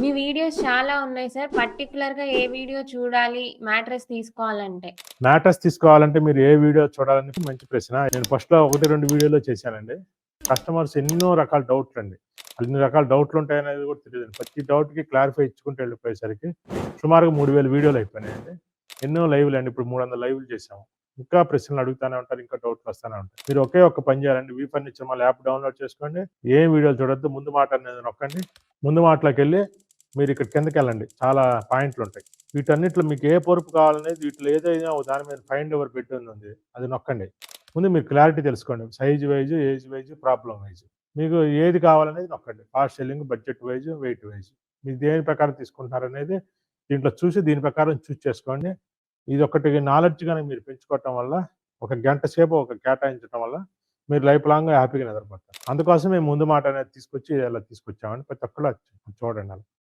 మీ videos చాలా ఉన్నాయి sir. పర్టిక్యులర్‌గా ఏ వీడియో చూడాలి మ్యాట్రెస్ తీసుకోవాలంటే? మ్యాట్రెస్ తీసుకోవాలంటే మీరు ఏ వీడియో చూడాలని మంచి ప్రశ్న. నేను ఫస్ట్‌లో 1, 2 వీడియోలో చేశానండి. కస్టమర్స్ ఎన్నో రకాల డౌట్లండి. అన్ని రకాల డౌట్లుంటాయనేది కూడా తెలీదండి. ప్రతి డౌట్‌కి క్లారిఫై ఇచ్చుకుంటూ వెళ్ళిపోయేసరికి సుమారుగా 3000 వీడియోలు అయిపోయినాయండి. ఎన్నో లైవ్‌లండి. ఇప్పుడు 300 లైవ్‌లు చేశాము. ఇంకా ప్రశ్నలు అడుగుతానే ఉంటారు. ఇంకా డౌట్‌లు వస్తానే ఉంటాయి. మీరు ఒకే ఒక్క పని చేయాలండి. V furniture mall app download చేసుకోండి. ఏం వీడియోలు చూడొద్దు. ముందు మాట అనేది నొక్కండి. ముందు మాటలోకెళ్ళి మీరు ఇక్కడ కిందకెళ్ళండి. చాలా పాయింట్లుంటాయి. వీటన్నిటిలో మీకు ఏ పొరుపు కావాలనేది వీటిలో ఏదైనా దాని మీద ఫైండ్ యువర్ బెడ్ అని ఉంది. అది నొక్కండి. ముందు మీరు క్లారిటీ తెలుసుకోండి. Size wise, age wise, problem wise. మీకు ఏది కావాలనేది నొక్కండి. Fast selling, budget wise, wait wise. మీరు దేని ప్రకారం తీసుకుంటున్నారనేది దీంట్లో చూసి దీని ప్రకారం చూజ్ చేసుకోండి. ఇదొకటి నాలెడ్జ్ గాని మీరు పెంచుకోవటం వల్ల ఒక గంట సేపు కేటాయించడం వల్ల మీరు లైఫ్ లాంగ్ హ్యాపీగా నిద్రపోతారు. అందుకోసమే ముందు మాట అనేది తీసుకొచ్చి ఇలా తీసుకొచ్చామండి. ప్రతి ఒక్కళ్ళు చూడండి అలా.